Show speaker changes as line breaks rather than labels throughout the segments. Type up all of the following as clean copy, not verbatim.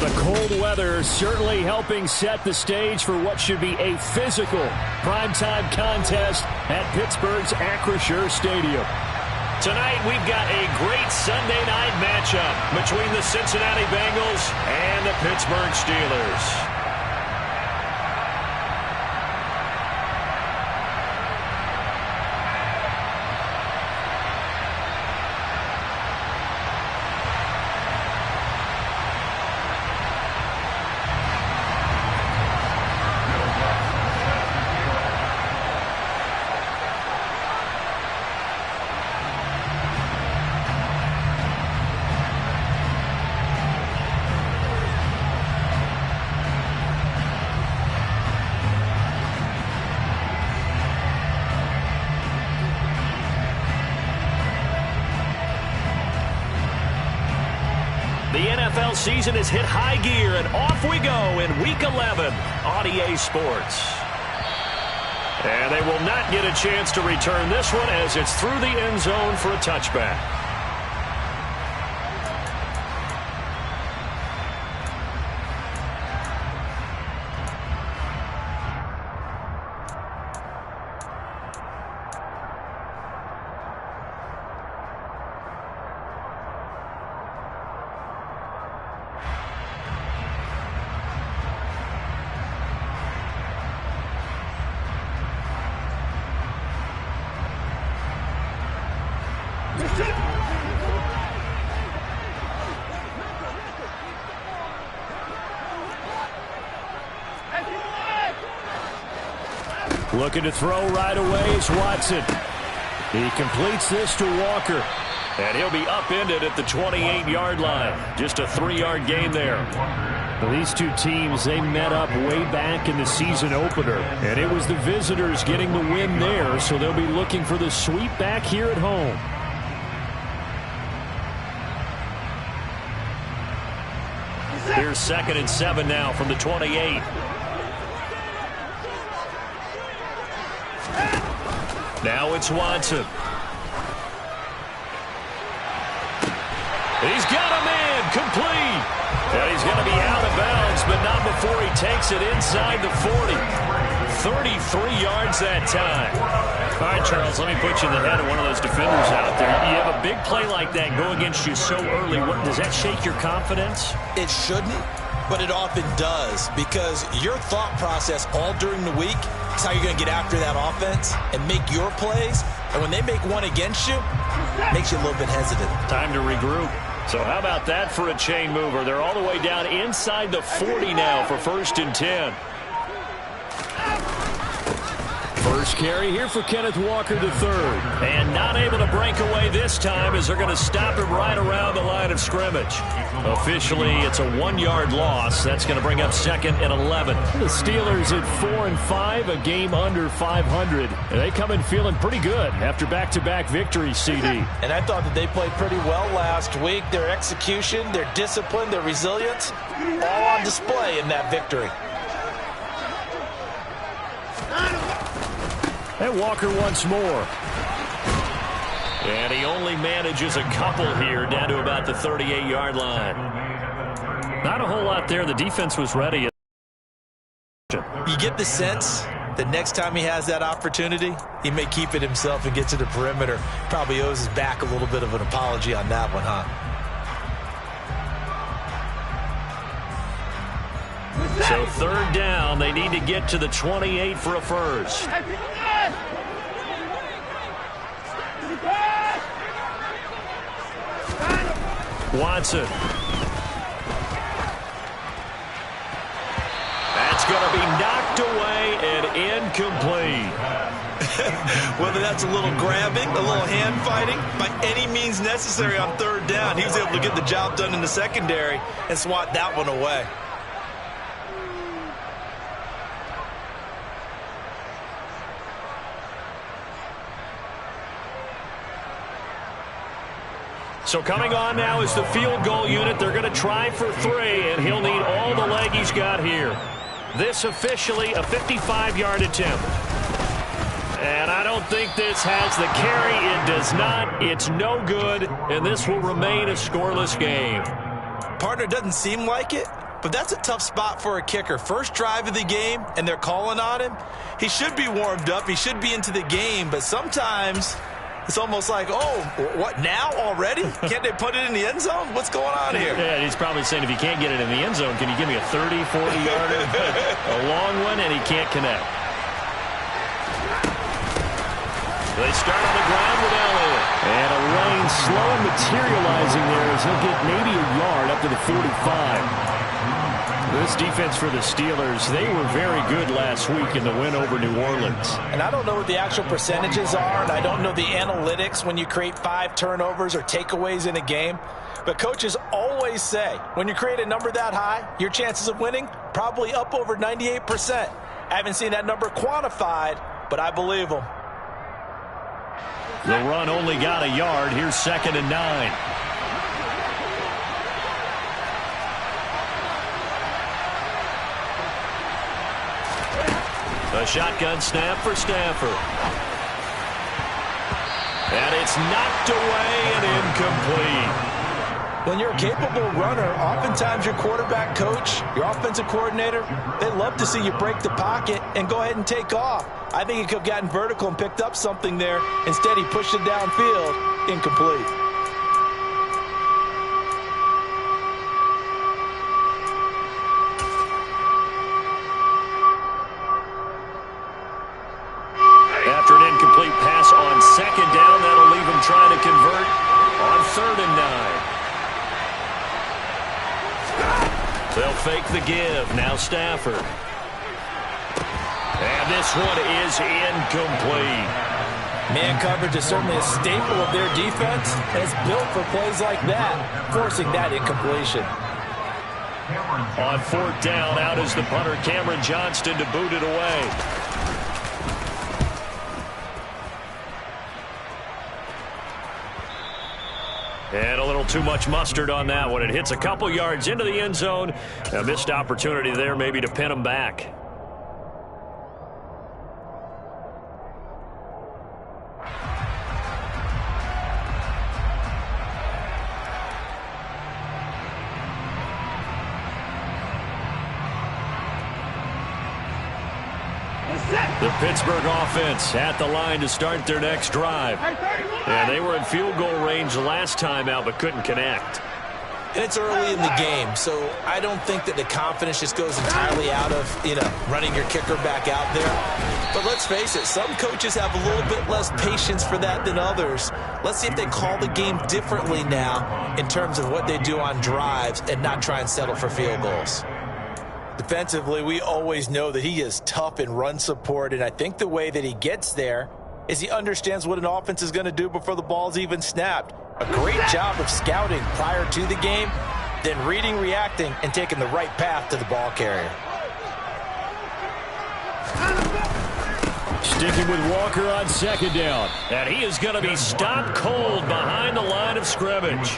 Well, the cold weather certainly helping set the stage for what should be a physical primetime contest at Pittsburgh's Acrisure Stadium.
Tonight, we've got a great Sunday night matchup between the Cincinnati Bengals and the Pittsburgh Steelers. The NFL season has hit high gear, and off we go in Week 11 on EA Sports. And they will not get a chance to return this one as it's through the end zone for a touchback.
Looking to throw right away is Watson. He completes this to Walker.
And he'll be upended at the 28-yard line. Just a 3-yard gain there.
Well, these two teams, they met up way back in the season opener. And it was the visitors getting the win there, so they'll be looking for the sweep back here at home.
Here's 2nd and 7 now from the 28. Now it's Watson. He's got a man complete. And he's going to be out of bounds, but not before he takes it inside the 40. 33 yards that time. All right, Charles, let me put you in the head of one of those defenders out there. You have a big play like that go against you so early. Does that shake your confidence?
It shouldn't, but it often does, because your thought process all during the week is how you're going to get after that offense and make your plays. And when they make one against you, it makes you a little bit hesitant.
Time to regroup. So how about that for a chain mover? They're all the way down inside the 40 now for 1st and 10.
First carry here for Kenneth Walker III.
And not able to break away this time as they're going to stop him right around the line of scrimmage. Officially, it's a 1-yard loss. That's going to bring up 2nd and 11.
The Steelers at 4-5, a game under 500. And they come in feeling pretty good after back-to-back victories, CD.
And I thought that they played pretty well last week. Their execution, their discipline, their resilience, all on display in that victory.
And Walker once more.
And he only manages a couple here down to about the 38-yard line.
Not a whole lot there. The defense was ready.
You get the sense that next time he has that opportunity, he may keep it himself and get to the perimeter. Probably owes his back a little bit of an apology on that one, huh?
So 3rd down, they need to get to the 28 for a first. Watson. That's going to be knocked away and incomplete.
Whether that's a little grabbing, a little hand fighting, by any means necessary on 3rd down, he was able to get the job done in the secondary and swat that one away.
So coming on now is the field goal unit. They're going to try for 3, and he'll need all the leg he's got here. This officially a 55-yard attempt. And I don't think this has the carry. It does not. It's no good, and this will remain a scoreless game.
Partner, doesn't seem like it, but that's a tough spot for a kicker. First drive of the game, and they're calling on him. He should be warmed up. He should be into the game, but sometimes it's almost like, oh, what, now already? Can't they put it in the end zone? What's going on here?
Yeah, he's probably saying, if you can't get it in the end zone, can you give me a 30, 40-yarder? A long one, and he can't connect. They start on the ground with Elliott.
And a rain slow and materializing there as he'll get maybe a yard up to the 45. This defense for the Steelers, they were very good last week in the win over New Orleans.
And I don't know what the actual percentages are, and I don't know the analytics when you create 5 turnovers or takeaways in a game. But coaches always say, when you create a number that high, your chances of winning probably up over 98%. I haven't seen that number quantified, but I believe them.
The run only got a yard. Here's 2nd and 9.
A shotgun snap for Stafford. And it's knocked away and incomplete.
When you're a capable runner, oftentimes your quarterback coach, your offensive coordinator, they love to see you break the pocket and go ahead and take off. I think he could have gotten vertical and picked up something there. Instead, he pushed it downfield. Incomplete.
After an incomplete pass on 2nd down, that'll leave him trying to convert on 3rd and 9. They'll fake the give. Now Stafford. And this one is incomplete.
Man coverage is certainly a staple of their defense, and it's built for plays like that, forcing that incompletion.
On 4th down, out is the punter, Cameron Johnston, to boot it away. And a little too much mustard on that one. It hits a couple yards into the end zone. A missed opportunity there maybe to pin him back. The Pittsburgh offense at the line to start their next drive. And they were in field goal range last time out but couldn't connect.
And it's early in the game, so I don't think that the confidence just goes entirely out of, running your kicker back out there. But let's face it, some coaches have a little bit less patience for that than others. Let's see if they call the game differently now in terms of what they do on drives and not try and settle for field goals. Defensively, we always know that he is tough in run support, and I think the way that he gets there is he understands what an offense is going to do before the ball's even snapped. A great job of scouting prior to the game, then reading, reacting, and taking the right path to the ball carrier.
Sticking with Walker on 2nd down.
And he is going to be stopped cold behind the line of scrimmage.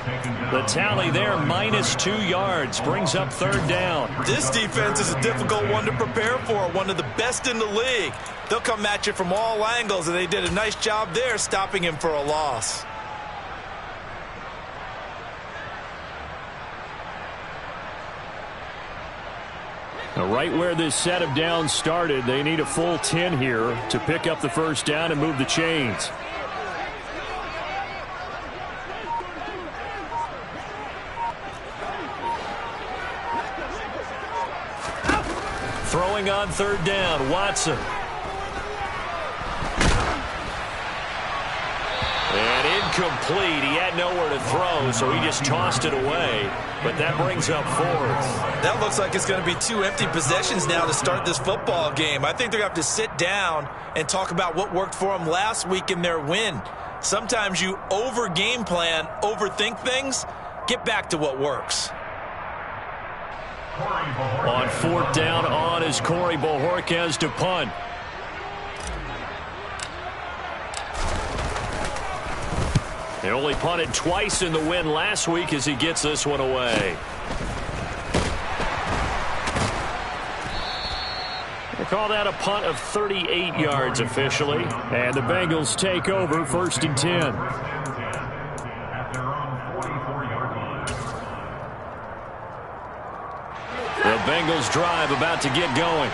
The tally there, -2 yards, brings up 3rd down.
This defense is a difficult one to prepare for, one of the best in the league. They'll come at you from all angles, and they did a nice job there stopping him for a loss.
Now, right where this set of downs started, they need a full 10 here to pick up the 1st down and move the chains.
Throwing on 3rd down, Watson. And incomplete. He had nowhere to throw, so he just tossed it away. But that brings up 4th.
That looks like it's going to be 2 empty possessions now to start this football game. I think they're going to have to sit down and talk about what worked for them last week in their win. Sometimes you over-game plan, overthink things. Get back to what works.
On 4th down, on is Corey Bojorquez to punt. They only punted twice in the win last week as he gets this one away. They call that a punt of 38 yards officially.
And the Bengals take over 1st and 10. The Bengals drive about to get going.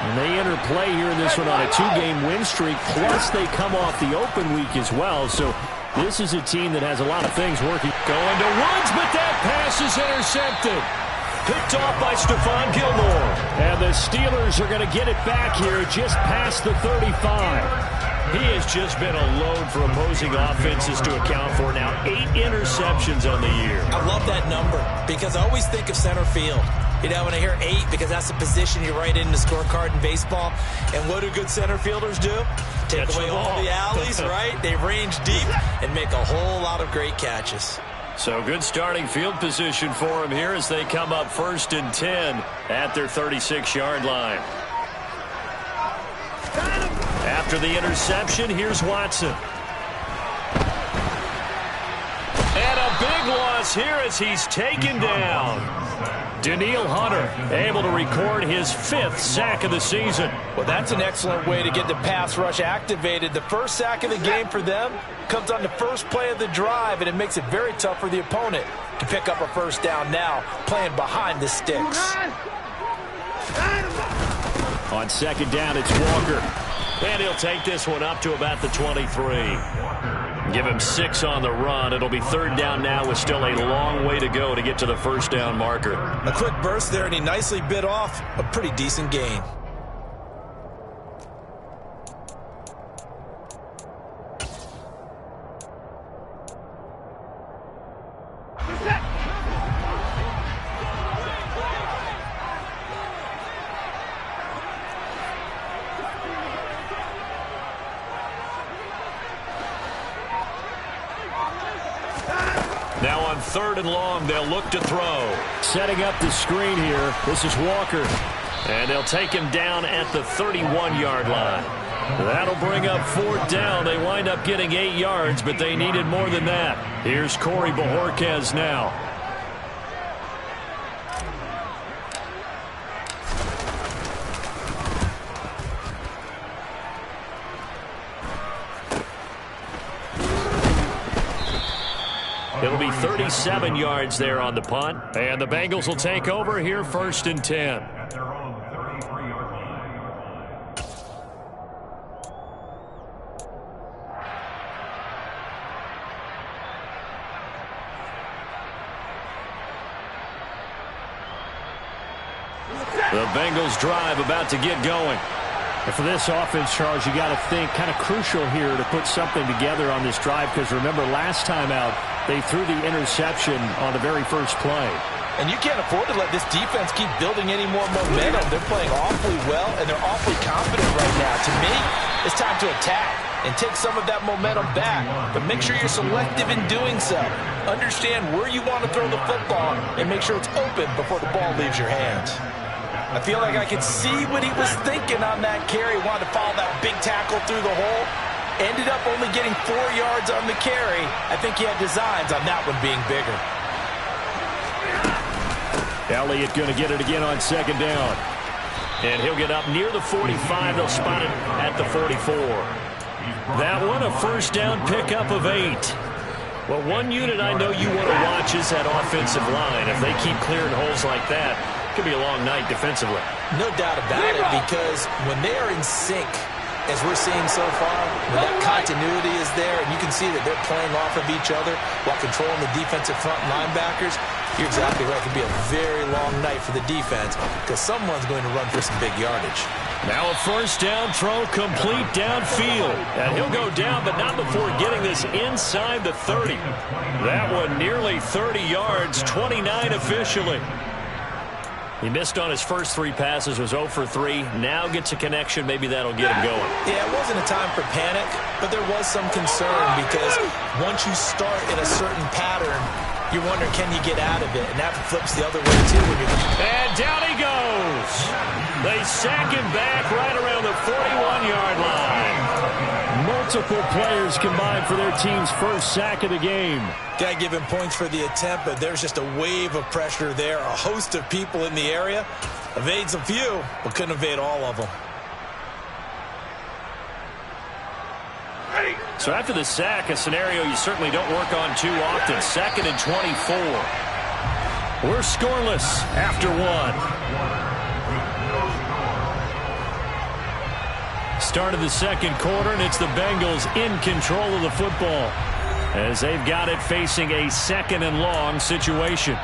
And they enter play here in this one on a 2-game win streak, plus they come off the open week as well. So this is a team that has a lot of things working.
Going to Woods, but that pass is intercepted. Picked off by Stephon Gilmore.
And the Steelers are going to get it back here just past the 35.
He has just been a load for opposing offenses to account for. Now 8 interceptions on the year.
I love that number because I always think of center field. You know, when I hear 8, because that's the position you write in the scorecard in baseball. And what do good center fielders do? Take away all the alleys, right? They range deep and make a whole lot of great catches.
So good starting field position for him here as they come up 1st and 10 at their 36-yard line. After the interception, here's Watson. And a big loss here as he's taken down. Danielle Hunter able to record his 5th sack of the season.
Well, that's an excellent way to get the pass rush activated. The first sack of the game for them comes on the first play of the drive, and it makes it very tough for the opponent to pick up a first down now, playing behind the sticks.
On 2nd down, it's Walker.
And he'll take this one up to about the 23. Give him 6 on the run. It'll be 3rd down now with still a long way to go to get to the first down marker.
A quick burst there, and he nicely bit off a pretty decent gain.
Now on 3rd and long, they'll look to throw.
Setting up the screen here. This is Walker.
And they'll take him down at the 31-yard line. That'll bring up 4th down. They wind up getting 8 yards, but they needed more than that. Here's Corey Bojorquez now. It'll be 37 yards there on the punt. And the Bengals will take over here 1st and 10. The Bengals drive about to get going.
And for this offense, Charles, you got to think kind of crucial here to put something together on this drive, because remember last time out they threw the interception on the very first play.
And you can't afford to let this defense keep building any more momentum. They're playing awfully well, and they're awfully confident right now. To me, it's time to attack and take some of that momentum back. But make sure you're selective in doing so. Understand where you want to throw the football and make sure it's open before the ball leaves your hands. I feel like I could see what he was thinking on that carry. Wanted to follow that big tackle through the hole. Ended up only getting 4 yards on the carry. I think he had designs on that one being bigger.
Elliott going to get it again on 2nd down.
And he'll get up near the 45. They'll spot it at the 44. That one, a first down pickup of 8. Well, one unit I know you want to watch is that offensive line. If they keep clearing holes like that, it could be a long night defensively.
No doubt about it, because when they are in sync, as we're seeing so far, when that continuity is there, and you can see that they're playing off of each other while controlling the defensive front linebackers, you're exactly right. It could be a very long night for the defense because someone's going to run for some big yardage.
Now a first down throw complete downfield. And he'll go down, but not before getting this inside the 30. That one nearly 30 yards, 29 officially. He missed on his first 3 passes, was 0 for 3. Now gets a connection. Maybe that'll get him going.
Yeah, it wasn't a time for panic, but there was some concern because once you start in a certain pattern, you're wondering, can you get out of it? And that flips the other way, too.
And down he goes. They sack him back right around the 41-yard line.
Multiple players combined for their team's first sack of the game.
Got to give him points for the attempt, but there's just a wave of pressure there. A host of people in the area. Evades a few, but couldn't evade all of them.
So after the sack, a scenario you certainly don't work on too often. 2nd and 24.
We're scoreless after one. Start of the second quarter, and it's the Bengals in control of the football as they've got it facing a second and long situation.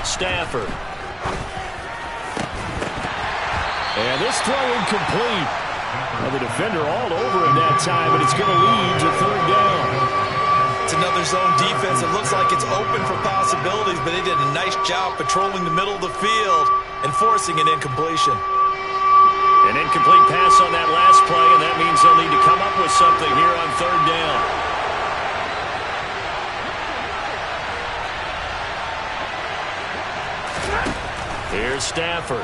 Stafford. And this throw incomplete. Well, the defender all over him that time, but it's going to lead to third down.
It's another zone defense. It looks like it's open for possibilities, but they did a nice job patrolling the middle of the field and forcing an incompletion.
An incomplete pass on that last play, and that means they'll need to come up with something here on third down. Here's Stafford.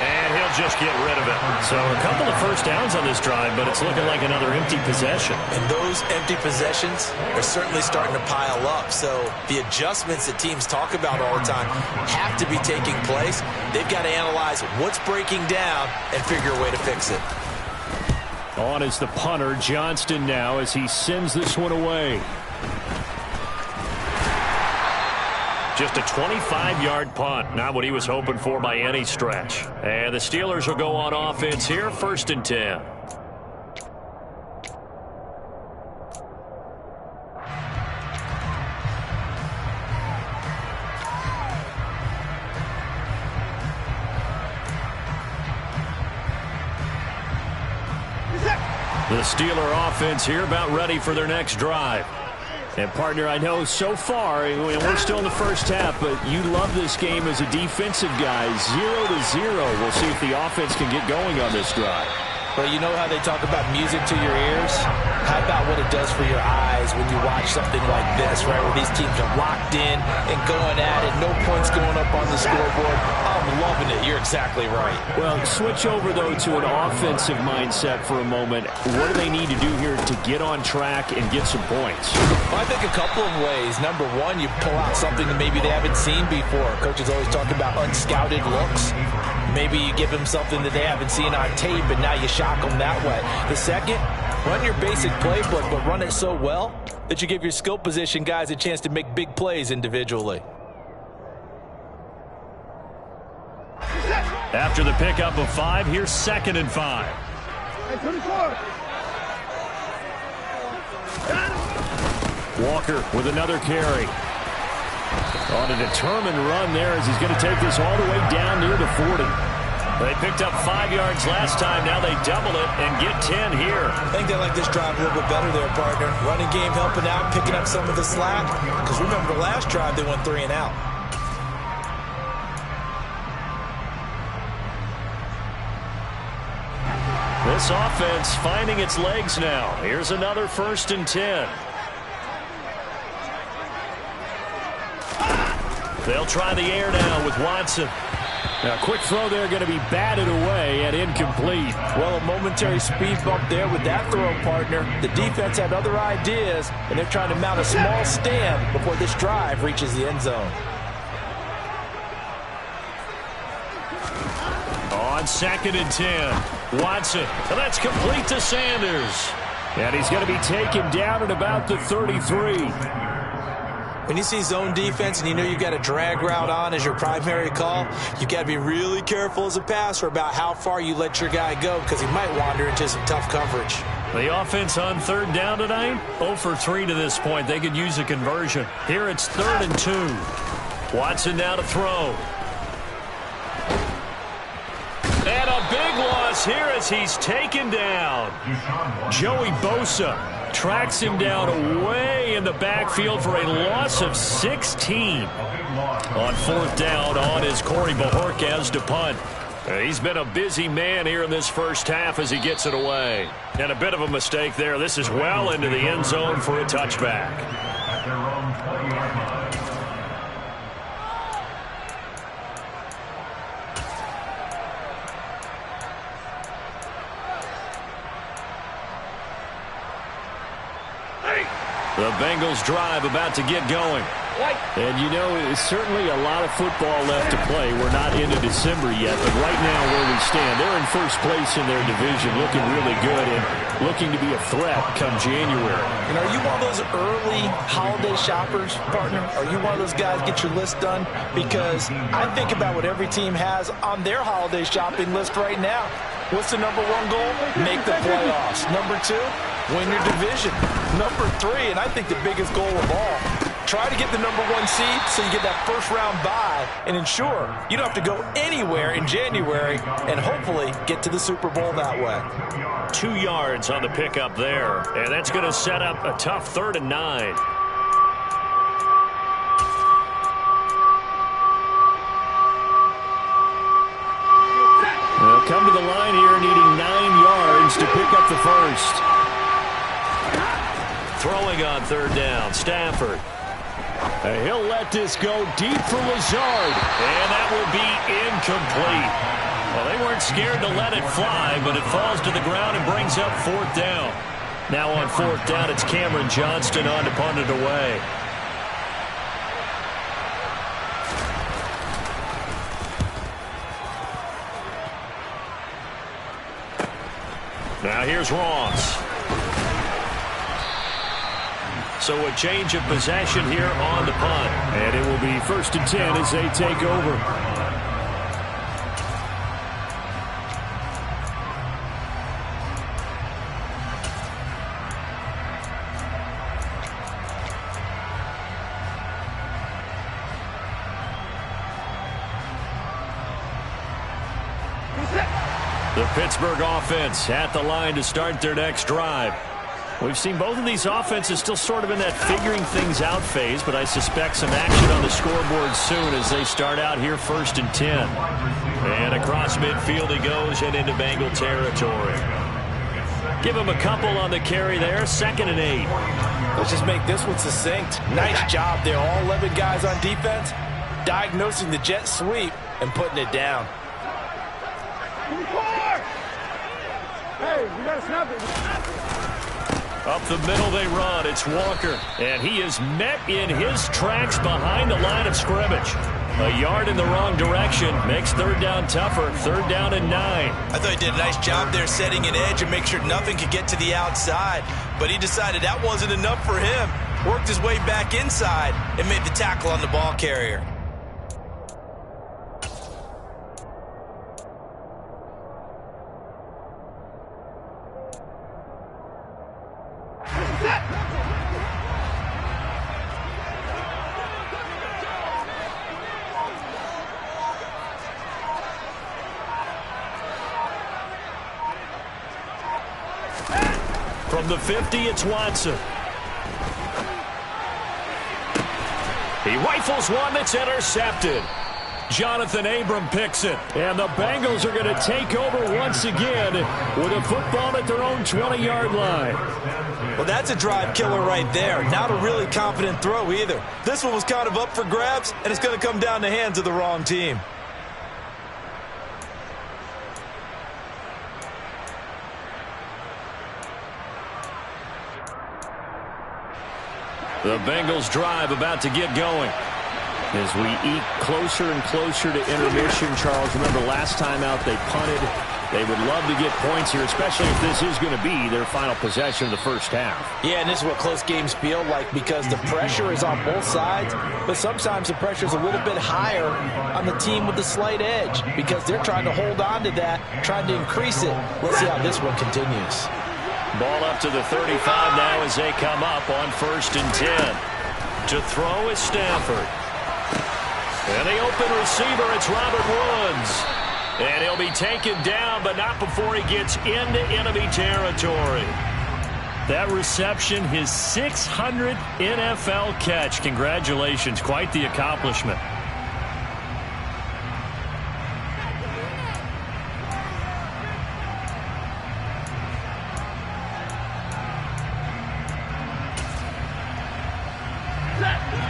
And he'll just get rid of it. So a couple of first downs on this drive, but it's looking like another empty possession.
And those empty possessions are certainly starting to pile up. So the adjustments that teams talk about all the time have to be taking place. They've got to analyze what's breaking down and figure a way to fix it.
On is the punter, Johnston, now as he sends this one away. Just a 25-yard punt, not what he was hoping for by any stretch. And the Steelers will go on offense here, 1st and 10. The Steeler offense here about ready for their next drive. And, partner, I know so far, we're still in the first half, but you love this game as a defensive guy. 0-0. We'll see if the offense can get going on this drive.
Well, you know how they talk about music to your ears? How about what it does for your eyes when you watch something like this, right, where these teams are locked in and going at it, no points going up on the scoreboard? I'm loving it. You're exactly right.
Well, switch over, though, to an offensive mindset for a moment. What do they need to do here to get on track and get some points?
Well, I think a couple of ways. Number one, you pull out something that maybe they haven't seen before. Coaches always talk about unscouted looks. Maybe you give them something that they haven't seen on tape, and now you shock them that way. The second, run your basic playbook, but run it so well that you give your skill position guys a chance to make big plays individually.
After the pickup of 5, here's 2nd and 5. Walker with another carry. On a determined run there as he's going to take this all the way down near the 40. They picked up 5 yards last time. Now they double it and get 10 here.
I think they like this drive a little bit better there, partner. Running game helping out, picking up some of the slack. Because remember, the last drive they went 3 and out.
This offense finding its legs now. Here's another 1st and 10. They'll try the air now with Watson. Now, quick throw there, going to be batted away and incomplete.
Well, a momentary speed bump there with that throw, partner. The defense had other ideas, and they're trying to mount a small stand before this drive reaches the end zone.
On 2nd and 10, Watson. And that's complete to Sanders. And he's going to be taken down at about the 33.
When you see zone defense and you know you've got a drag route on as your primary call, you've got to be really careful as a passer about how far you let your guy go because he might wander into some tough coverage.
The offense on 3rd down tonight, 0 for 3 to this point. They could use a conversion. Here it's 3rd and 2. Watson now to throw. And a big loss here as he's taken down. Joey Bosa tracks him down away in the backfield for a loss of 16. On 4th down, on is Corey Bojorquez to punt. He's been a busy man here in this first half as he gets it away. And a bit of a mistake there. This is well into the end zone for a touchback.
The Bengals drive about to get going.
And you know, it's certainly a lot of football left to play. We're not into December yet, but right now where we stand, they're in first place in their division, looking really good and looking to be a threat come January.
And are you one of those early holiday shoppers, partner? Are you one of those guys get your list done? Because I think about what every team has on their holiday shopping list right now. What's the #1 goal? Make the playoffs. #2, win your division. #3, and I think the biggest goal of all, try to get the #1 seed so you get that first-round bye and ensure you don't have to go anywhere in January and hopefully get to the Super Bowl that way.
2 yards on the pickup there, and that's going to set up a tough 3rd and 9.
They'll come to the line here needing 9 yards to pick up the first.
Throwing on 3rd down, Stafford.
He'll let this go deep for Lazard.
And that will be incomplete. Well, they weren't scared to let it fly, but it falls to the ground and brings up 4th down. Now on 4th down, it's Cameron Johnston on to punt it away. Now here's Ross. So a change of possession here on the punt.
And it will be 1st and 10 as they take over.
The Pittsburgh offense at the line to start their next drive. We've seen both of these offenses still sort of in that figuring things out phase, but I suspect some action on the scoreboard soon as they start out here 1st and 10. And across midfield he goes and into Bengal territory. Give him a couple on the carry there, 2nd and 8.
Let's just make this one succinct. Nice job there, all 11 guys on defense, diagnosing the jet sweep and putting it down.
Hey, you gotta snap it.
Up the middle they run. It's Walker. And he is met in his tracks behind the line of scrimmage. A yard in the wrong direction makes 3rd down tougher. 3rd down and 9.
I thought he did a nice job there setting an edge and make sure nothing could get to the outside. But he decided that wasn't enough for him. Worked his way back inside and made the tackle on the ball carrier.
From the 50, it's Watson. He rifles one that's intercepted. Jonathan Abram picks it.
And the Bengals are going to take over once again with a football at their own 20-yard line.
Well, that's a drive killer right there. Not a really confident throw either. This one was kind of up for grabs, and it's going to come down the hands of the wrong team.
The Bengals drive about to get going.
As we eke closer and closer to intermission, Charles, remember last time out they punted. They would love to get points here, especially if this is going to be their final possession of the first half.
Yeah, and this is what close games feel like because the pressure is on both sides, but sometimes the pressure is a little bit higher on the team with the slight edge because they're trying to hold on to that, trying to increase it. Let's see how this one continues.
Ball up to the 35 now as they come up on 1st and 10. To throw is Stafford. And the open receiver, it's Robert Woods. And he'll be taken down, but not before he gets into enemy territory. That reception, his 600th NFL catch. Congratulations, quite the accomplishment.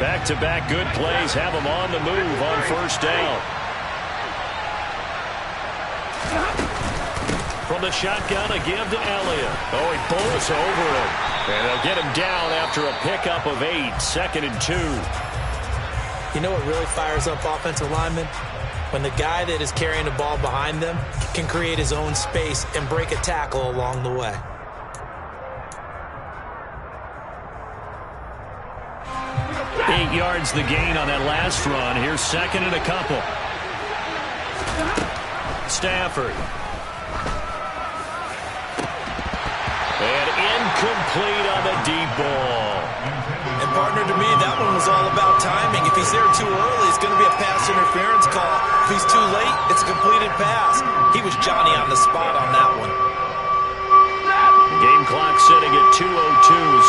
Back-to-back good plays have him on the move on 1st down. From the shotgun, a give to Elliott. Oh, he bowls over him.
And they'll get him down after a pickup of 8, 2nd and 2.
You know what really fires up offensive linemen? When the guy that is carrying the ball behind them can create his own space and break a tackle along the way.
Eight yards the gain on that last run. Here's 2nd and a couple. Stafford. And incomplete on the deep ball.
And partner, to me, that one was all about timing. If he's there too early, it's going to be a pass interference call. If he's too late, it's a completed pass. He was Johnny on the spot on that one.
Game clock sitting at 2:02,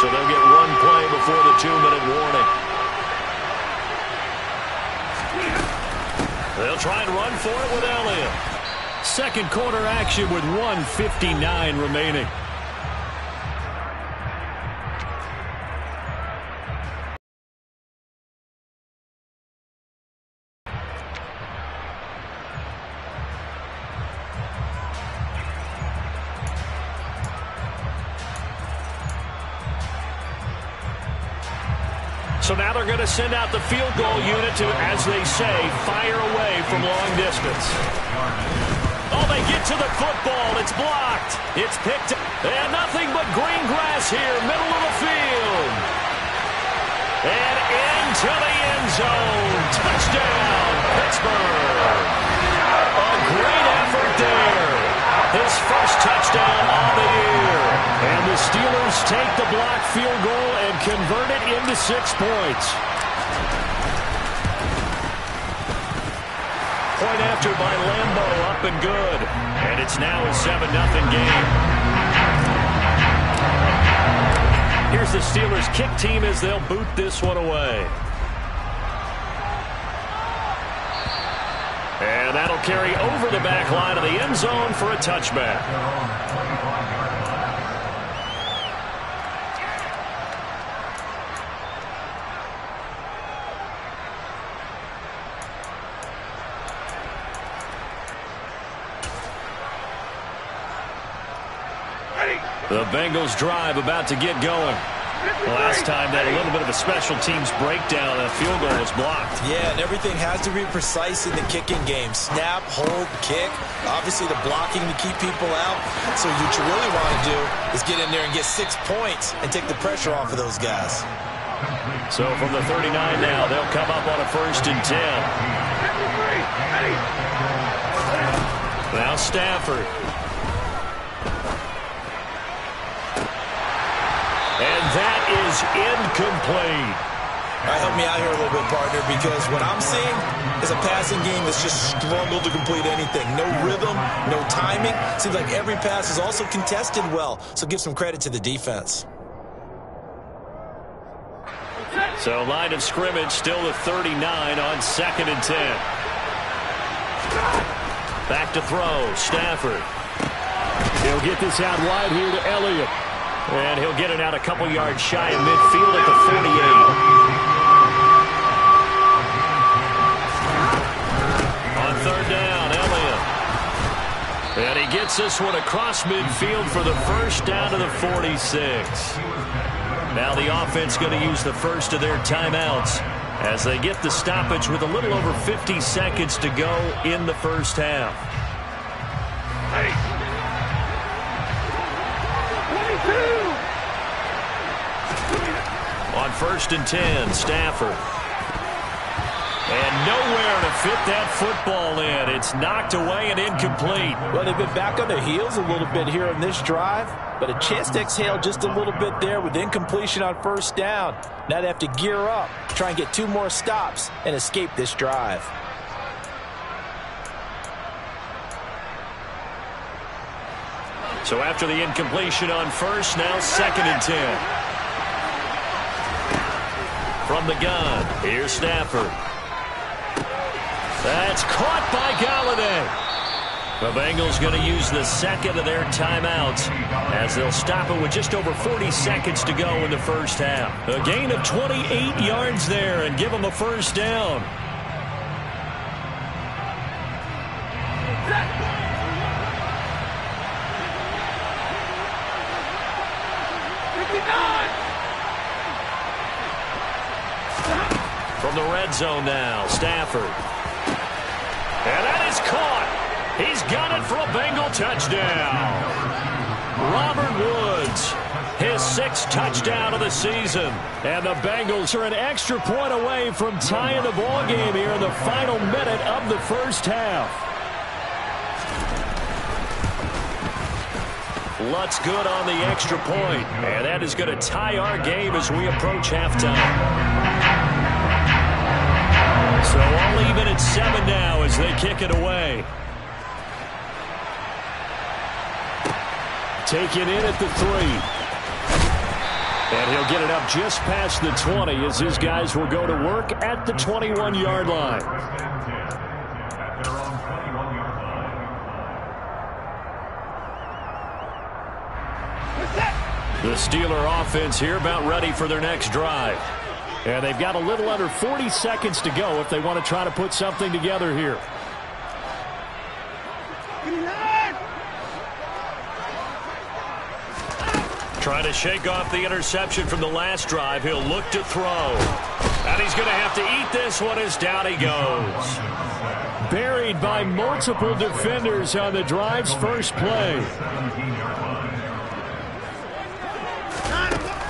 so they'll get one play before the 2-minute warning. They'll try and run for it with Elliott. Second quarter action with 1:59 remaining. So now they're going to send out the field goal unit to, as they say, fire away from long distance. Oh, they get to the football. It's blocked. It's picked up. And nothing but green grass here, middle of the field. And into the end zone. Touchdown, Pittsburgh. A great effort there. His first touchdown on the year. And the Steelers take the blocked field goal and convert it into 6 points. Point after by Lambeau, up and good. And it's now a 7-0 game. Here's the Steelers kick team as they'll boot this one away. And that'll carry over the back line of the end zone for a touchback. The Bengals drive about to get going. Last time they had a little bit of a special teams breakdown. A field goal was blocked.
Yeah, and everything has to be precise in the kicking game. Snap, hold, kick. Obviously the blocking to keep people out. So what you really want to do is get in there and get 6 points and take the pressure off of those guys.
So from the 39 now, they'll come up on a 1st and 10. Now Stafford. And that is incomplete.
All right, help me out here a little bit, partner, because what I'm seeing is a passing game that's just struggled to complete anything. No rhythm, no timing. Seems like every pass is also contested well, so give some credit to the defense.
So line of scrimmage still the 39 on 2nd and 10. Back to throw, Stafford. He'll get this out wide here to Elliott. And he'll get it out a couple yards shy of midfield at the 48. On 3rd down, Elliott. And he gets this one across midfield for the first down to the 46. Now the offense going to use the first of their timeouts as they get the stoppage with a little over 50 seconds to go in the first half. On 1st and 10, Stafford. And nowhere to fit that football in. It's knocked away and incomplete.
Well, they've been back on their heels a little bit here in this drive, but a chance to exhale just a little bit there with incompletion on 1st down. Now they have to gear up, try and get 2 more stops, and escape this drive.
So after the incompletion on 1st, now 2nd and 10. From the gun, here's Stafford. That's caught by Galladay. The Bengals going to use the second of their timeouts as they'll stop it with just over 40 seconds to go in the first half. A gain of 28 yards there and give them a 1st down.
Go!
From the red zone now, Stafford. And that is caught. He's got it for a Bengal touchdown. Robert Woods, his 6th touchdown of the season. And the Bengals are an extra point away from tying the ball game here in the final minute of the first half. Lutt's good on the extra point. And that is going to tie our game as we approach halftime. So all even at 7 now as they kick it away. Taken in at the 3. And he'll get it up just past the 20 as his guys will go to work at the 21-yard line. The Steeler offense here about ready for their next drive. And they've got a little under 40 seconds to go if they want to try to put something together here. Trying to shake off the interception from the last drive. He'll look to throw. And he's going to have to eat this one as down he goes. Buried by multiple defenders on the drive's first play.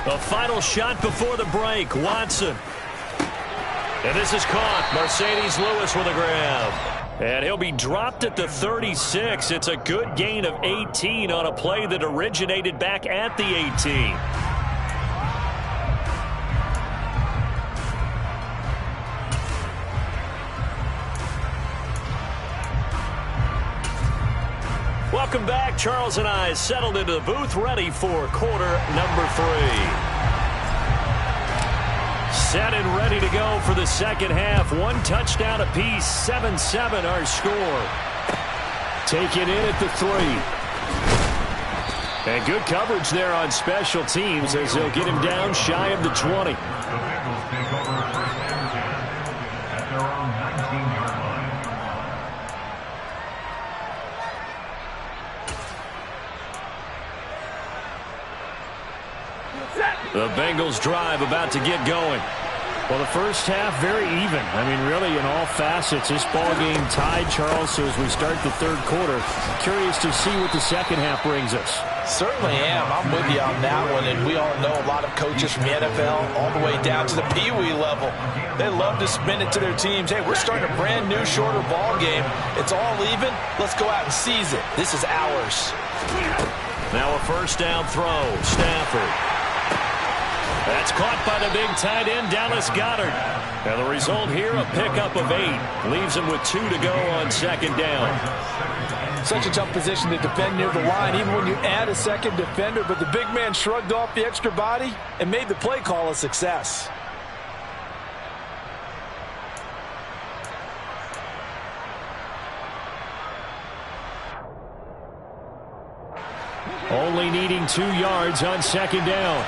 The final shot before the break, Watson. And this is caught. Mercedes Lewis with a grab. And he'll be dropped at the 36. It's a good gain of 18 on a play that originated back at the 18. Welcome back. Charles and I settled into the booth ready for quarter number 3. Set and ready to go for the second half. 1 touchdown apiece, 7-7 our score. Taken in at the 3. And good coverage there on special teams as they'll get him down shy of the 20. The Bengals drive about to get going. Well, the first half very even. I mean, really in all facets. This ball game tied, Charles. So as we start the third quarter, curious to see what the second half brings us.
Certainly am. I'm with you on that one. And we all know a lot of coaches from the NFL all the way down to the Pee-wee level. They love to spin it to their teams. Hey, we're starting a brand new, shorter ball game. It's all even. Let's go out and seize it. This is ours.
Now a first down throw. Stafford. That's caught by the big tight end, Dallas Goedert. And the result here, a pickup of 8. Leaves him with 2 to go on second down.
Such a tough position to defend near the line, even when you add a second defender. But the big man shrugged off the extra body and made the play call a success.
Only needing 2 yards on second down.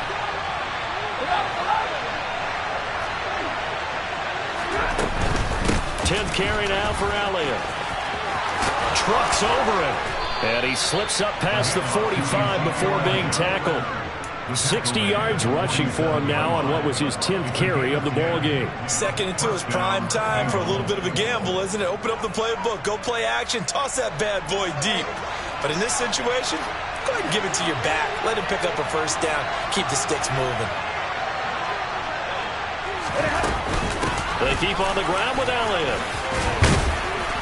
Tenth carry now for Elliott. Trucks over him. And he slips up past the 45 before being tackled. 60 yards rushing for him now on what was his 10th carry of the ball game.
2nd and 2 is prime time for a little bit of a gamble, isn't it? Open up the playbook, go play action, toss that bad boy deep. But in this situation, go ahead and give it to your back. Let him pick up a first down. Keep the sticks moving.
They keep on the ground with Elliott.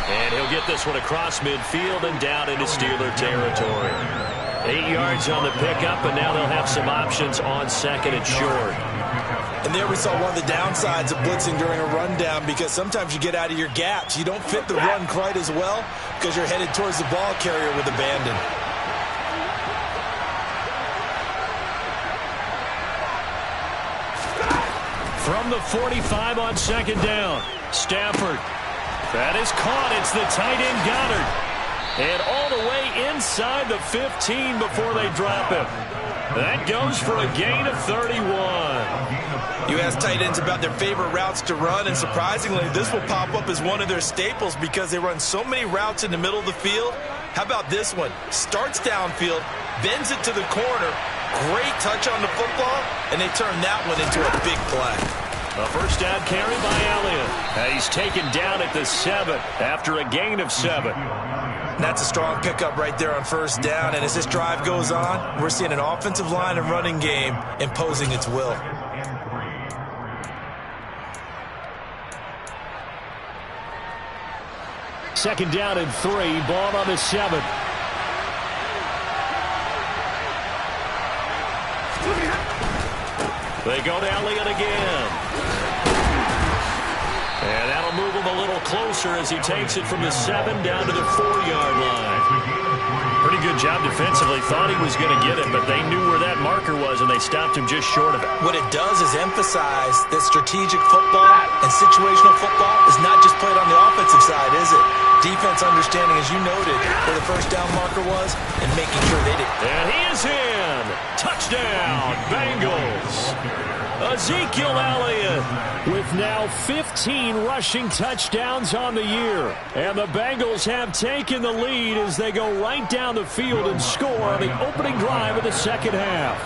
And he'll get this one across midfield and down into Steeler territory. 8 yards on the pickup, and now they'll have some options on second and short.
And there we saw one of the downsides of blitzing during a rundown, because sometimes you get out of your gaps. You don't fit the run quite as well because you're headed towards the ball carrier with abandon.
From the 45 on second down, Stafford. That is caught. It's the tight end Goedert. And all the way inside the 15 before they drop him. That goes for a gain of 31.
You ask tight ends about their favorite routes to run, and surprisingly, this will pop up as one of their staples because they run so many routes in the middle of the field. How about this one? Starts downfield, bends it to the corner, great touch on the football, and they turn that one into a big play.
A first down carry by Elliott. He's taken down at the 7 after a gain of 7.
That's a strong pickup right there on first down. And as this drive goes on, we're seeing an offensive line and running game imposing its will.
Second down and 3. Ball on the 7. They go to Elliott again. And that'll move him a little closer as he takes it from the 7 down to the 4-yard line. Pretty good job defensively. Thought he was going to get it, but they knew where that marker was, and they stopped him just short of it.
What it does is emphasize that strategic football and situational football is not just played on the offensive side, is it? Defense understanding, as you noted, where the first down marker was and making sure they did.
And he is in. Touchdown, Bengals. Ezekiel Elliott with now 15 rushing touchdowns on the year. And the Bengals have taken the lead as they go right down the field and score on the opening drive of the second half.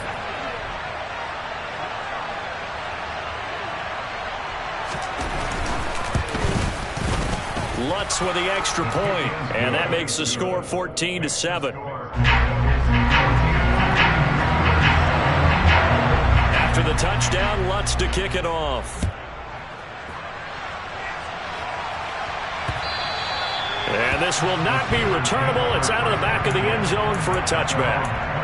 Lutz with the extra point, and that makes the score 14-7. After the touchdown, Lutz to kick it off. And this will not be returnable. It's out of the back of the end zone for a touchback.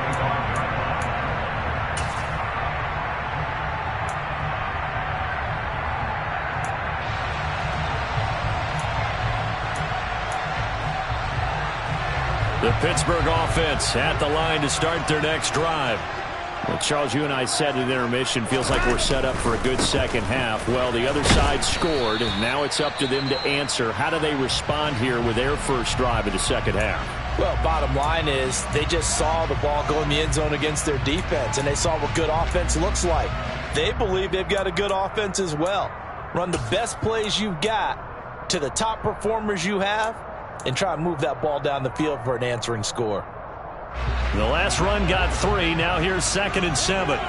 The Pittsburgh offense at the line to start their next drive. Well, Charles, you and I said at intermission, feels like we're set up for a good second half. Well, the other side scored. Now it's up to them to answer. How do they respond here with their first drive of the second half?
Well, bottom line is they just saw the ball go in the end zone against their defense, and they saw what good offense looks like. They believe they've got a good offense as well. Run the best plays you've got to the top performers you have, and try to move that ball down the field for an answering score.
The last run got 3. Now here's 2nd and 7.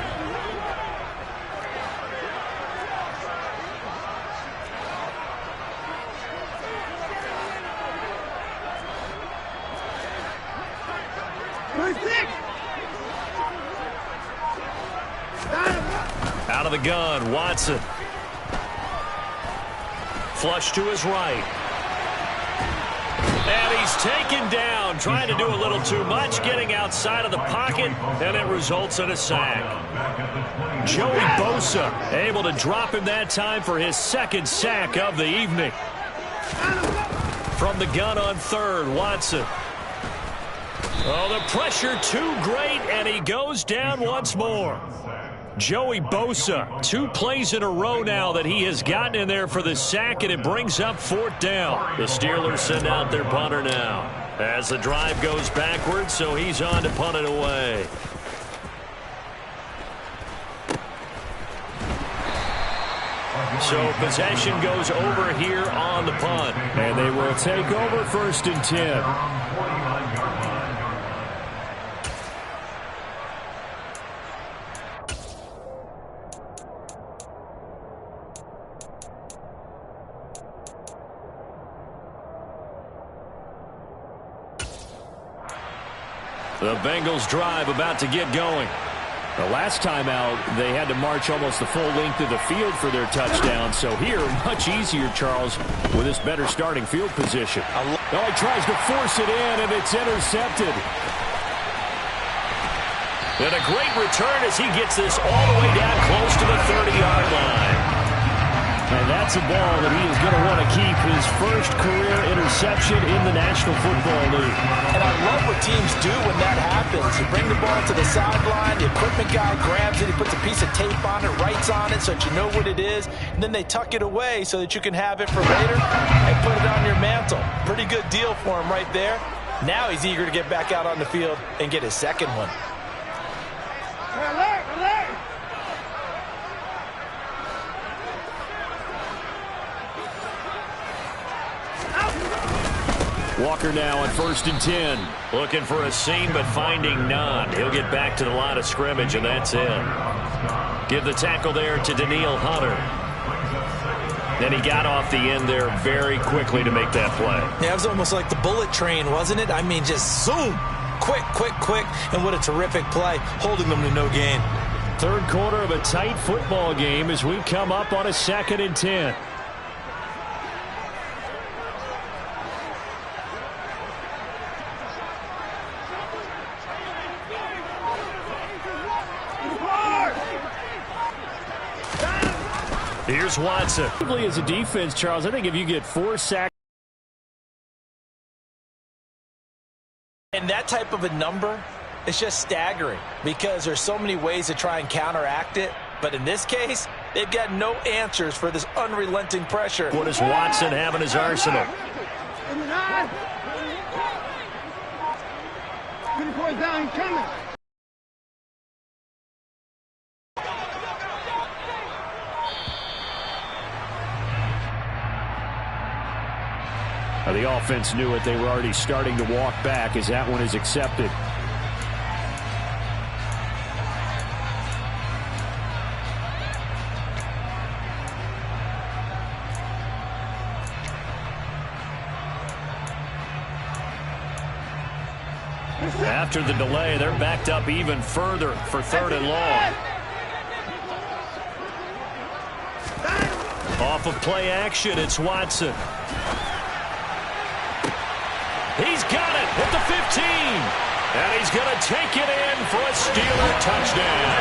Out of the gun, Watson. Flush to his right. And he's taken down, trying to do a little too much, getting outside of the pocket, and it results in a sack. Joey Bosa able to drop him that time for his 2nd sack of the evening. From the gun on 3rd, Watson. Oh, the pressure too great, and he goes down once more. Joey Bosa, 2 plays in a row now that he has gotten in there for the sack, and it brings up 4th down. The Steelers send out their punter now as the drive goes backwards, so he's on to punt it away. So possession goes over here on the punt, and they will take over 1st and 10. The Bengals drive about to get going. The last time out, they had to march almost the full length of the field for their touchdown. So here, much easier, Charles, with this better starting field position. Oh, he tries to force it in, and it's intercepted. And a great return as he gets this all the way down close to the 30-yard line. And that's a ball that he is going to want to keep, his first career interception in the National Football League.
And I love what teams do when that happens. You bring the ball to the sideline, the equipment guy grabs it, he puts a piece of tape on it, writes on it so that you know what it is, and then they tuck it away so that you can have it for later and put it on your mantle. Pretty good deal for him right there. Now he's eager to get back out on the field and get his 2nd one.
Walker now on 1st and 10. Looking for a seam, but finding none. He'll get back to the line of scrimmage, and that's it. Give the tackle there to Daniil Hunter.
And he got off the end there very quickly to make that play.
Yeah, it was almost like the bullet train, wasn't it? I mean, just zoom. Quick, quick, quick. And what a terrific play, holding them to no gain.
Third quarter of a tight football game as we come up on a 2nd and 10.
Here's Watson.
As a defense, Charles, I think if you get 4 sacks.
And that type of a number, it's just staggering because there's so many ways to try and counteract it. But in this case, they've got no answers for this unrelenting pressure.
What does Watson have in his arsenal?
24 down, coming.
The offense knew it. They were already starting to walk back as that one is accepted. After the delay, they're backed up even further for 3rd and long.
Off of play action, it's Watson. He's got it at the 15. And he's going to take it in for a Steeler touchdown.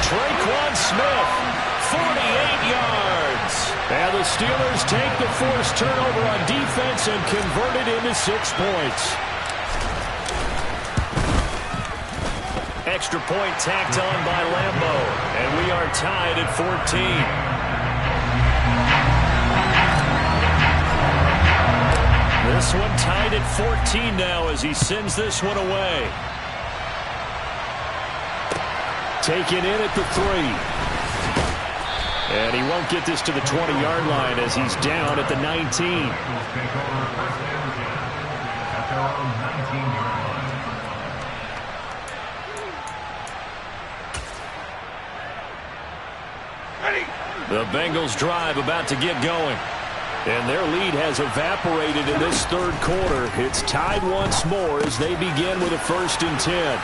Traquan Smith, 48 yards.
And the Steelers take the forced turnover on defense and convert it into 6 points.
Extra point tacked on by Lambo. And we are tied at 14. This one tied at 14 now as he sends this one away.
Taken in at the 3. And he won't get this to the 20-yard line as he's down at the 19.
The Bengals drive about to get going.
And their lead has evaporated in this 3rd quarter. It's tied once more as they begin with a 1st and 10.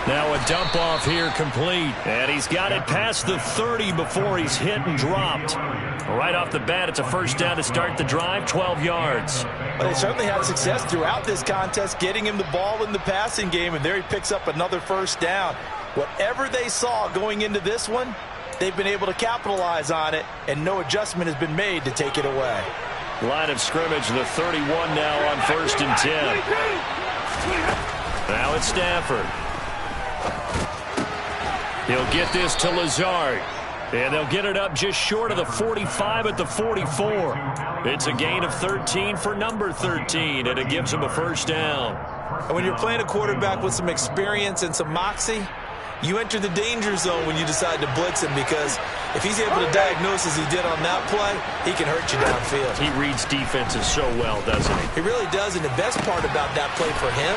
Now a dump off here complete. And he's got it past the 30 before he's hit and dropped. Right off the bat, it's a 1st down to start the drive, 12 yards.
Well, they certainly had success throughout this contest, getting him the ball in the passing game, and there he picks up another 1st down. Whatever they saw going into this one, they've been able to capitalize on it, and no adjustment has been made to take it away.
Line of scrimmage, the 31 now on 1st and 10. Now it's Stafford. He'll get this to Lazard. And they'll get it up just short of the 45 at the 44. It's a gain of 13 for number 13, and it gives him a 1st down.
And when you're playing a quarterback with some experience and some moxie, you enter the danger zone when you decide to blitz him, because if he's able to diagnose as he did on that play, he can hurt you downfield.
He reads defenses so well, doesn't he?
He really does, and the best part about that play for him,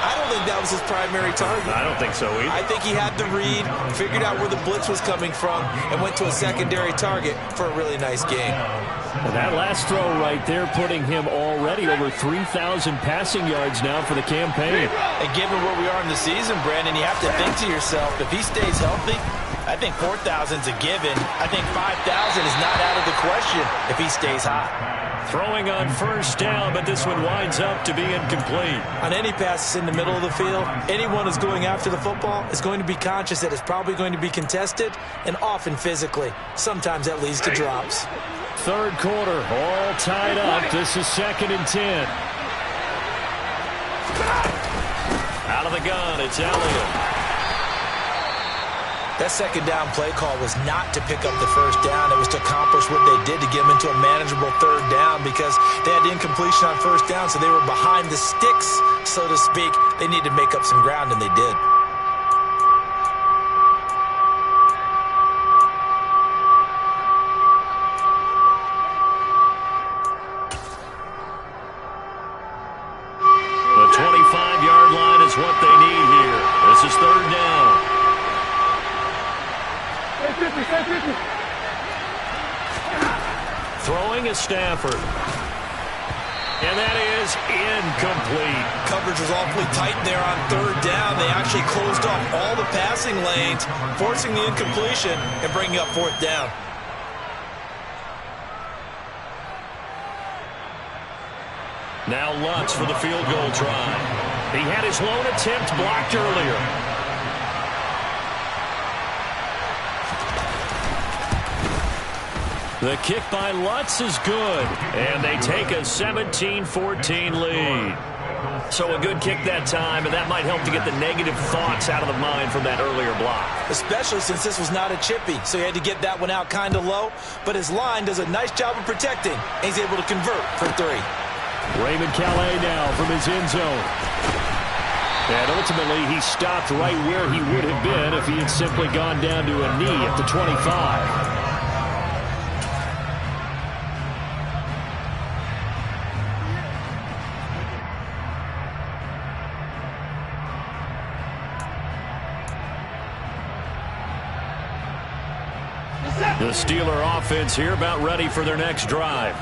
I don't think that was his primary target.
I don't think so either.
I think he had the read, figured out where the blitz was coming from, and went to a secondary target for a really nice game.
And that last throw right there putting him already over 3,000 passing yards now for the campaign.
And given where we are in the season, Brandon, you have to think to yourself, if he stays healthy, I think 4,000's a given. I think 5,000 is not out of the question if he stays hot.
Throwing on 1st down, but this one winds up to be incomplete.
On any passes in the middle of the field, anyone who's going after the football is going to be conscious that it's probably going to be contested, and often physically. Sometimes that leads to drops.
3rd quarter, all tied up. This is 2nd and 10.
Out of the gun, it's Elliott.
That 2nd down play call was not to pick up the 1st down. It was to accomplish what they did to get them into a manageable 3rd down, because they had incompletion on 1st down, so they were behind the sticks, so to speak. They needed to make up some ground, and they did.
The 25-yard line is what they need here. This is 3rd down. Throwing is Stafford. And that is incomplete.
Coverage was awfully tight there on third down. They actually closed off all the passing lanes, forcing the incompletion and bringing up fourth down.
Now Lutz for the field goal try. He had his lone attempt blocked earlier. The kick by Lutz is good, and they take a 17-14 lead. So a good kick that time, and that might help to get the negative thoughts out of the mind from that earlier block.
Especially since this was not a chippy, so he had to get that one out kind of low. But his line does a nice job of protecting, and he's able to convert for 3.
Raymond Calais now from his end zone. And ultimately, he stopped right where he would have been if he had simply gone down to a knee at the 25.
The Steeler offense here about ready for their next drive.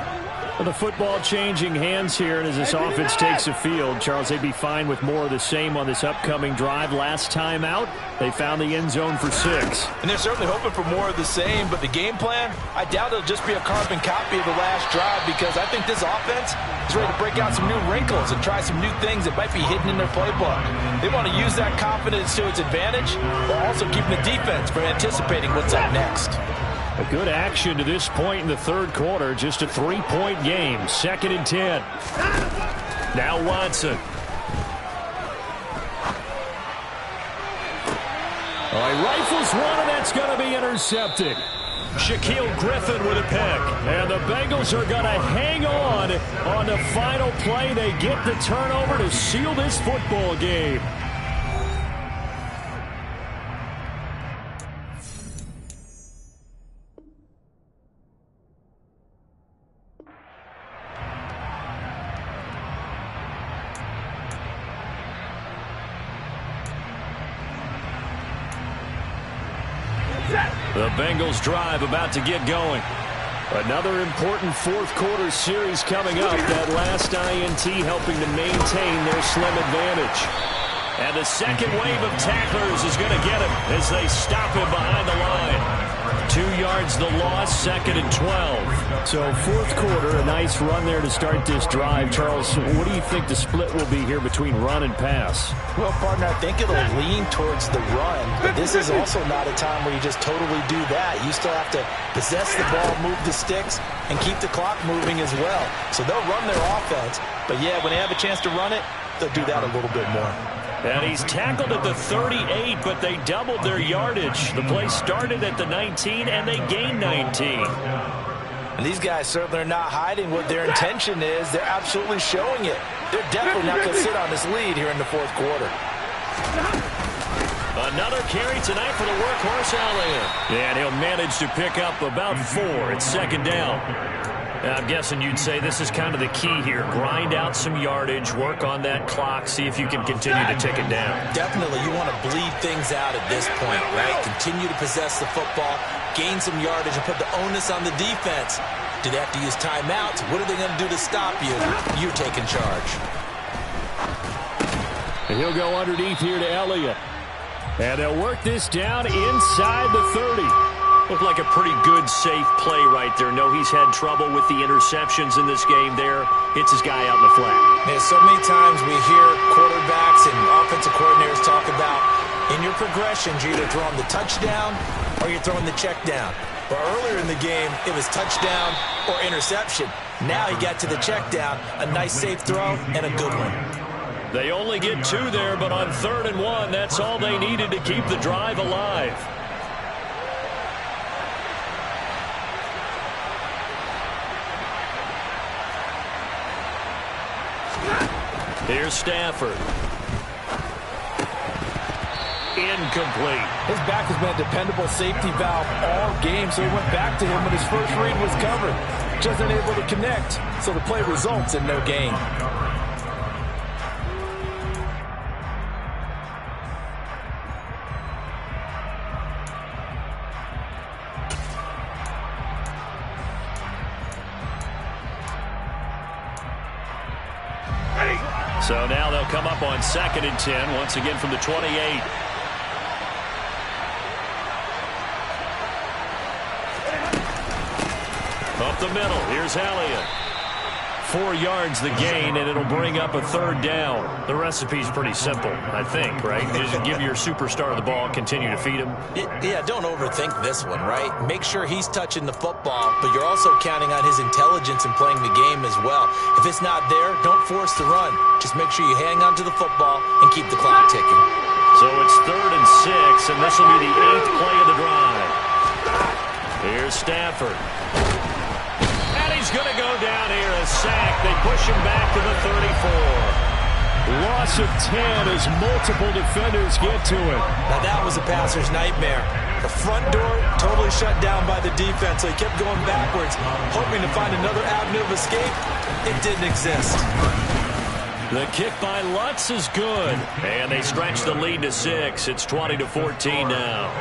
Well, the football changing hands here, and as this offense takes the field, Charles, they'd be fine with more of the same on this upcoming drive. Last time out, they found the end zone for 6.
And they're certainly hoping for more of the same, but the game plan, I doubt it'll just be a carbon copy of the last drive, because I think this offense is ready to break out some new wrinkles and try some new things that might be hidden in their playbook. They want to use that confidence to its advantage, while also keeping the defense from anticipating what's up next.
A good action to this point in the third quarter. Just a 3-point game. 2nd and 10.
Now Watson.
All right, rifles one, and that's going to be intercepted.
Shaquille Griffin with a pick.
And the Bengals are going to hang on the final play. They get the turnover to seal this football game.
The Bengals drive about to get going.
Another important fourth quarter series coming up. That last INT helping to maintain their slim advantage.
And the second wave of tacklers is going to get him as they stop him behind the line. 2 yards the loss, 2nd and 12.
So fourth quarter, a nice run there to start this drive. Charles, what do you think the split will be here between run and pass?
Well, partner, I think it'll lean towards the run, but this is also not a time where you just totally do that. You still have to possess the ball, move the sticks, and keep the clock moving as well. So they'll run their offense, but yeah, when they have a chance to run it, they'll do that a little bit more.
And he's tackled at the 38, but they doubled their yardage. The play started at the 19, and they gained 19.
And these guys certainly are not hiding what their intention is. They're absolutely showing it. They're definitely not going to sit on this lead here in the fourth quarter.
Another carry tonight for the workhorse Elliott.
And he'll manage to pick up about 4. It's 2nd down.
I'm guessing you'd say this is kind of the key here. Grind out some yardage, work on that clock, see if you can continue to tick it down.
Definitely, you want to bleed things out at this point, right? Continue to possess the football, gain some yardage, and put the onus on the defense. Do they have to use timeouts? What are they going to do to stop you? You're taking charge.
And he'll go underneath here to Elliott. And they'll work this down inside the 30.
Looked like a pretty good, safe play right there. No, he's had trouble with the interceptions in this game there. Hits his guy out in the flat.
Man, so many times we hear quarterbacks and offensive coordinators talk about in your progressions, you're either throwing the touchdown or you're throwing the check down. But earlier in the game, it was touchdown or interception. Now he got to the check down, a nice safe throw, and a good one.
They only get 2 there, but on 3rd and 1, that's all they needed to keep the drive alive. Here's Stafford. Incomplete.
His back has been a dependable safety valve all game, so he went back to him when his first read was covered. Just unable to connect, so the play results in no gain.
So now they'll come up on 2nd and 10, once again from the 28. Up the middle, here's Elliott. 4 yards the gain, and it'll bring up a 3rd down. The recipe's pretty simple, I think, right? Just give your superstar the ball, continue to feed him.
Yeah, don't overthink this one, right? Make sure he's touching the football, but you're also counting on his intelligence in playing the game as well. If it's not there, don't force the run. Just make sure you hang on to the football and keep the clock ticking.
So it's 3rd and 6, and this will be the 8th play of the drive. Here's Stafford. He's going to go down here, a sack. They push him back to the 34.
Loss of 10 as multiple defenders get to it.
Now that was a passer's nightmare. The front door totally shut down by the defense, so he kept going backwards, hoping to find another avenue of escape. It didn't exist.
The kick by Lutz is good. And they stretch the lead to 6. It's 20-14 now.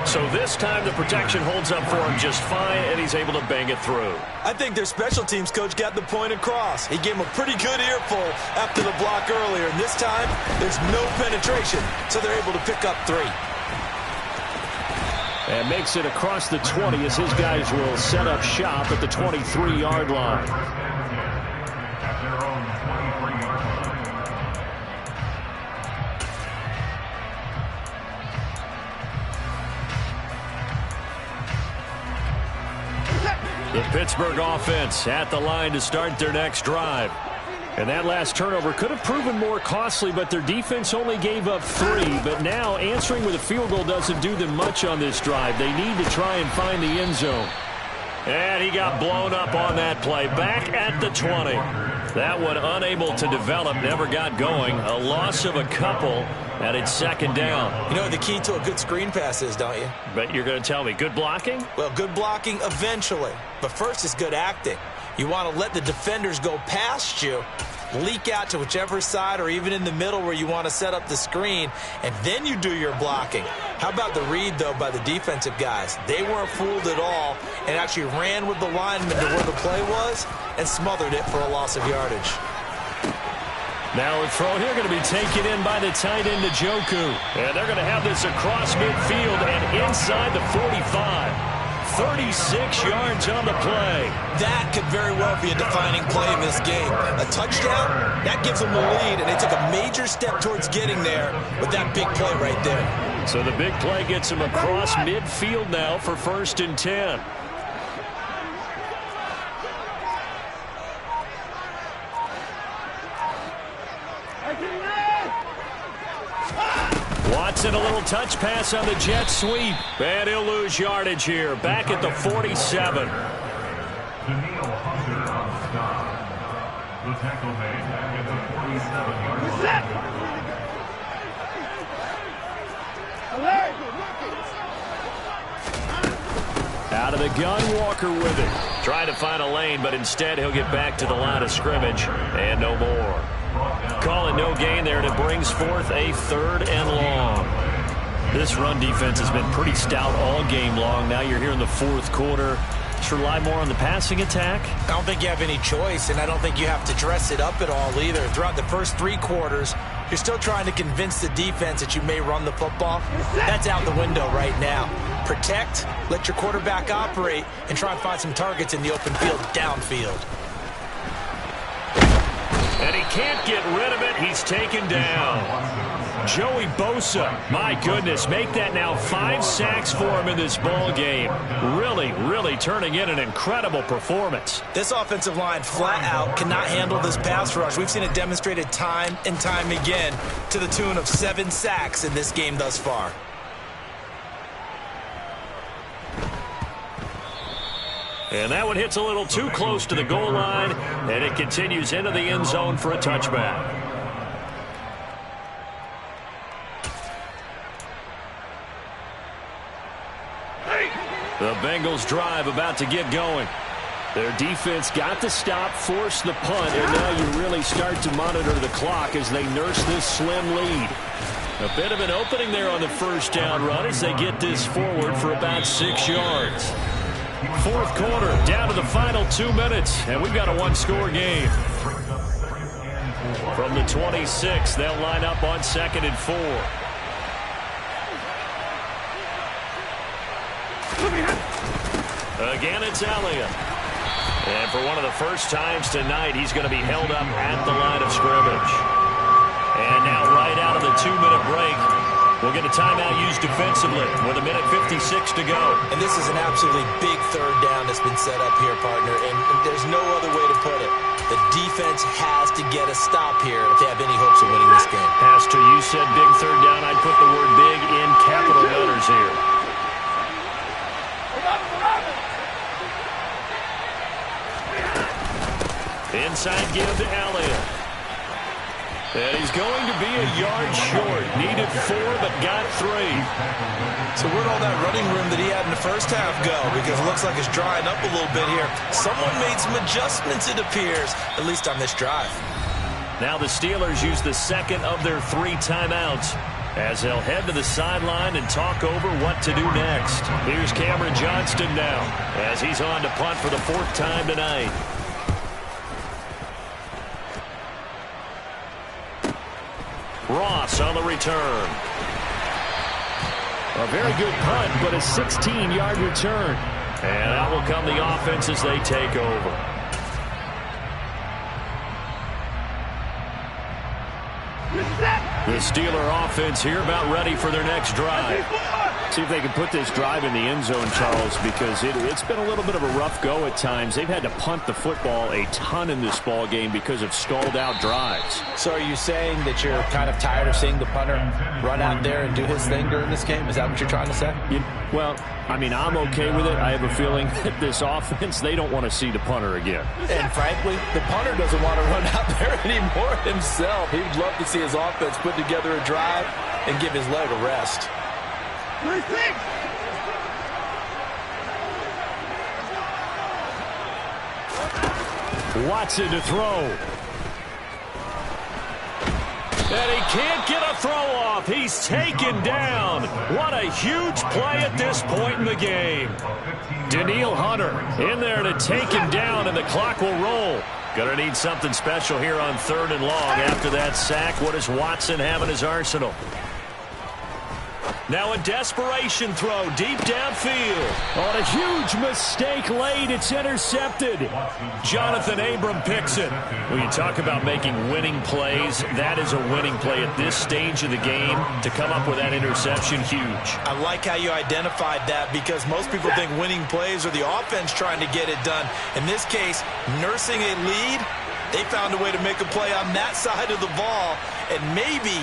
So this time the protection holds up for him just fine, and he's able to bang it through.
I think their special teams coach got the point across. He gave him a pretty good earful after the block earlier. And this time, there's no penetration, so they're able to pick up 3.
And makes it across the 20 as his guys will set up shop at the 23-yard line.
The Pittsburgh offense at the line to start their next drive.
And that last turnover could have proven more costly, but their defense only gave up 3. But now answering with a field goal doesn't do them much on this drive. They need to try and find the end zone.
And he got blown up on that play. Back at the 20. That one unable to develop, never got going. A loss of a couple, and it's 2nd down.
You know what the key to a good screen pass is, don't you?
But you're going to tell me, good blocking?
Well, good blocking eventually. But first is good acting. You want to let the defenders go past you, leak out to whichever side or even in the middle where you want to set up the screen, and then you do your blocking. How about the read, though, by the defensive guys? They weren't fooled at all and actually ran with the lineman to where the play was and smothered it for a loss of yardage.
Now a throw here going to be taken in by the tight end, Njoku. And they're going to have this across midfield and inside the 45. 36 yards on the play.
That could very well be a defining play in this game. A touchdown, that gives them the lead, and they took a major step towards getting there with that big play right there.
So the big play gets them across midfield now for 1st and 10. Watson, a little touch pass on the jet sweep. And he'll lose yardage here. Back at the 47.
Out of the gun, Walker with it.
Trying to find a lane, but instead he'll get back to the line of scrimmage. And no more. Call it no gain there, and it brings forth a 3rd and long. This run defense has been pretty stout all game long. Now you're here in the 4th quarter. Just rely more on the passing attack.
I don't think you have any choice, and I don't think you have to dress it up at all either. Throughout the first 3 quarters, you're still trying to convince the defense that you may run the football. That's out the window right now. Protect, let your quarterback operate, and try and find some targets in the open field downfield.
And he can't get rid of it. He's taken down. Joey Bosa, my goodness, make that now 5 sacks for him in this ball game. Really turning in an incredible performance.
This offensive line flat out cannot handle this pass rush. We've seen it demonstrated time and time again to the tune of 7 sacks in this game thus far.
And that one hits a little too close to the goal line, and it continues into the end zone for a touchback. The Bengals drive about to get going.
Their defense got the stop, forced the punt, and now you really start to monitor the clock as they nurse this slim lead.
A bit of an opening there on the 1st down run as they get this forward for about 6 yards. 4th quarter, down to the final 2 minutes, and we've got a 1-score game. From the 26, they'll line up on 2nd and 4. Again, it's Elliott. And for one of the first times tonight, he's going to be held up at the line of scrimmage. And now right out of the 2-minute break, we'll get a timeout used defensively with 1:56 to go.
And this is an absolutely big third down that's been set up here, partner, and there's no other way to put it. The defense has to get a stop here if they have any hopes of winning this game.
Pastor, you said big third down. I'd put the word big in capital letters here. Inside give to Elliott. And he's going to be a yard short. Needed 4, but got 3.
So where'd all that running room that he had in the first half go? Because it looks like it's drying up a little bit here. Someone made some adjustments, it appears, at least on this drive.
Now the Steelers use the second of their 3 timeouts as they'll head to the sideline and talk over what to do next. Here's Cameron Johnston now as he's on to punt for the 4th time tonight. Ross on the return.
A very good punt, but a 16-yard return.
And out will come the offense as they take over. The Steeler offense here about ready for their next drive.
See if they can put this drive in the end zone, Charles, because it's been a little bit of a rough go at times. They've had to punt the football a ton in this ball game because of stalled-out drives.
So are you saying that you're kind of tired of seeing the punter run out there and do his thing during this game? Is that what you're trying to say?
Well, I mean, I'm okay with it. I have a feeling that this offense, they don't want to see the punter again.
And frankly, the punter doesn't want to run out there anymore himself. He'd love to see his offense put together a drive and give his leg a rest.
Watson to throw.
And he can't get a throw off. He's taken down. What a huge play at this point in the game. Danielle Hunter in there to take him down, and the clock will roll. Gonna need something special here on 3rd and long after that sack. What does Watson have in his arsenal? Now a desperation throw deep downfield.
On a huge mistake late, it's intercepted.
Jonathan Abram picks it. When you talk about making winning plays, that is a winning play at this stage of the game. To come up with that interception, huge.
I like how you identified that because most people think winning plays are the offense trying to get it done. In this case, nursing a lead, they found a way to make a play on that side of the ball and maybe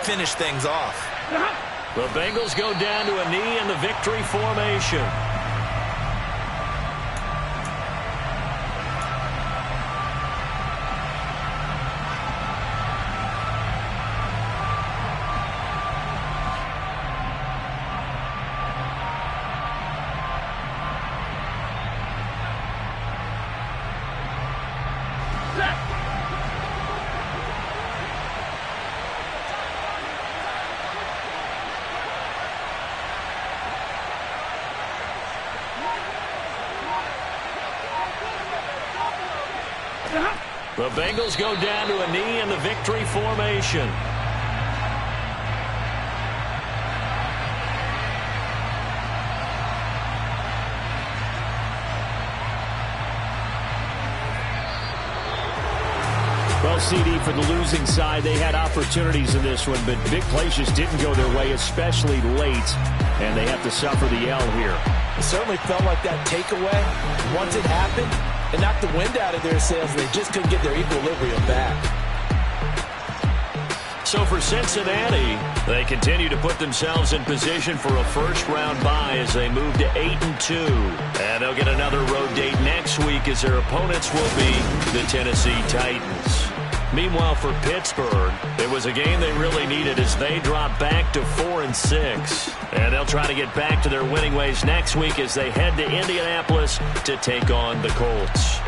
finish things off.
The Bengals go down to a knee in the victory formation. The Bengals go down to a knee in the victory formation.
Well, CD, for the losing side, they had opportunities in this one, but big plays just didn't go their way, especially late, and they have to suffer the L here.
It certainly felt like that takeaway, once it happened, it knocked the wind out of their sails, and they just couldn't get their equilibrium back.
So for Cincinnati, they continue to put themselves in position for a first-round bye as they move to 8-2. And they'll get another road date next week as their opponents will be the Tennessee Titans. Meanwhile, for Pittsburgh, it was a game they really needed as they drop back to 4-6. And they'll try to get back to their winning ways next week as they head to Indianapolis to take on the Colts.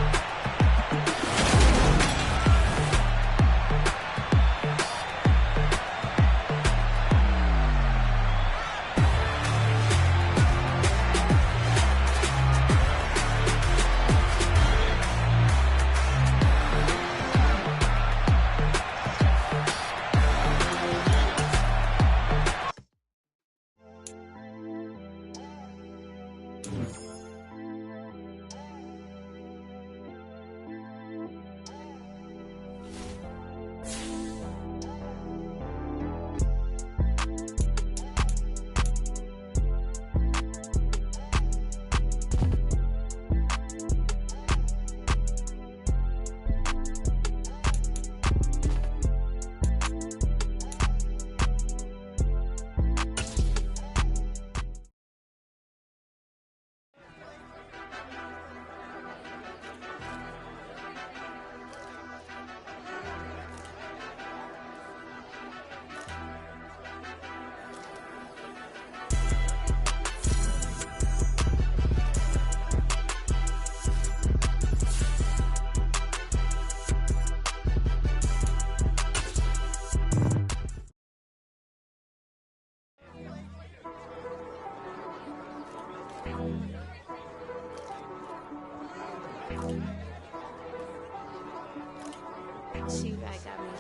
C-Crakk got me.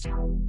You